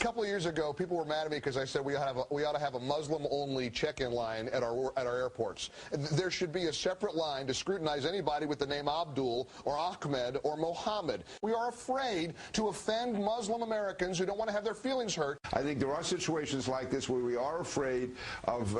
couple of years ago, people were mad at me because I said we ought to have a Muslim-only check-in line at our airports. There should be a separate line to scrutinize anybody with the name Abdul or Ahmed or Mohammed. We are afraid to offend Muslim Americans who don't want to have their feelings hurt. I think there are situations like this where we are afraid of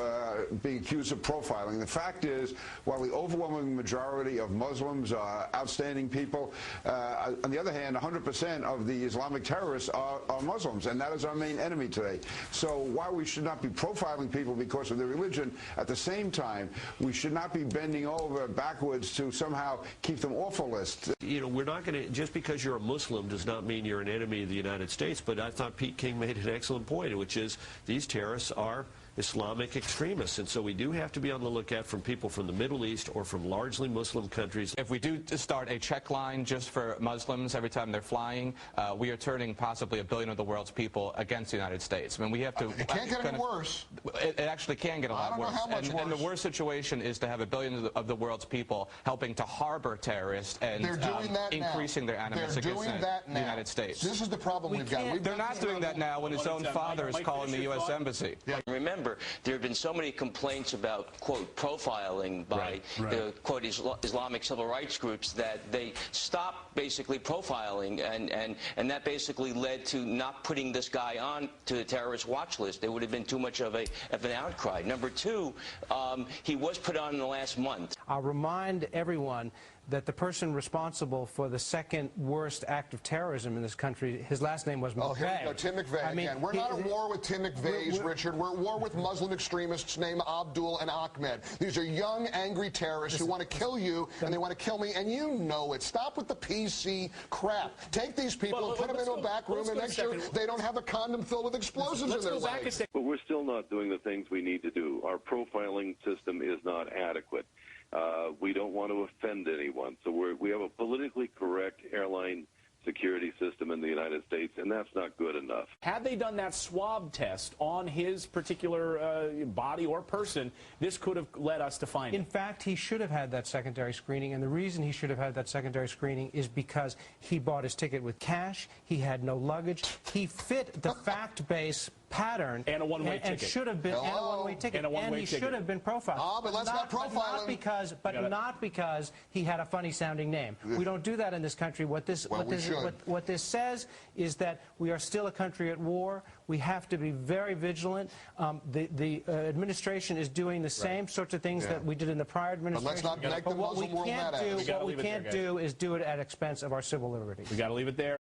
being accused of profiling. The fact is, while the overwhelming majority of Muslims are outstanding people, on the other hand, 100% of the Islamic terrorists are Muslims, and that is our main enemy today. So while we should not be profiling people because of their religion, at the same time, we should not be bending over backwards to somehow keep them off a list. You know, we're not going to, just because you're a Muslim does not mean you're an enemy of the United States, but I thought Pete King made an excellent point, which is these terrorists are Islamic extremists, and so we do have to be on the lookout from people from the Middle East or from largely Muslim countries. If we do start a check line just for Muslims every time they're flying, we are turning possibly 1 billion of the world's people against the United States. I mean, we have to... It can't get any worse. It actually can get a lot worse. I don't know how much worse. And the worst situation is to have 1 billion of the world's people helping to harbor terrorists and increasing their animus against the United States. This is the problem we've got. They're not doing that now when his own father is calling the U.S. Embassy. Yeah. Remember, there have been so many complaints about, quote, profiling by the, quote, Islamic civil rights groups that they stopped basically profiling, and that basically led to not putting this guy on to the terrorist watch list. There would have been too much of an outcry. Number two, he was put on in the last month. I'll remind everyone that the person responsible for the second worst act of terrorism in this country, his last name was McVeigh. Oh, here we go, Tim McVeigh again. We're not at war with Tim McVeigh's, Richard. We're at war with Muslim extremists named Abdul and Ahmed. These are young, angry terrorists who want to kill you, and they want to kill me, and you know it. Stop with the PC crap. Take these people and put them into a back room and make sure they don't have a condom filled with explosives in their legs. But we're still not doing the things we need to do. Our profiling system is not adequate. We don't want to offend anyone, so we have a politically correct airline security system in the United States, and that's not good enough. Had they done that swab test on his particular body or person, this could have led us to find In fact, he should have had that secondary screening, and the reason he should have had that secondary screening is because he bought his ticket with cash, he had no luggage, he fit the fact-based pattern and a one-way ticket. And should have been and a one-way ticket. And he should have been profiled. But let's not profile him. Not because he had a funny-sounding name. We don't do that in this country. What this says is that we are still a country at war. We have to be very vigilant. The administration is doing the same sorts of things that we did in the prior administration. But let's not make the Muslim world mad at us. What we can't do is do it at expense of our civil liberties. We got to leave it there.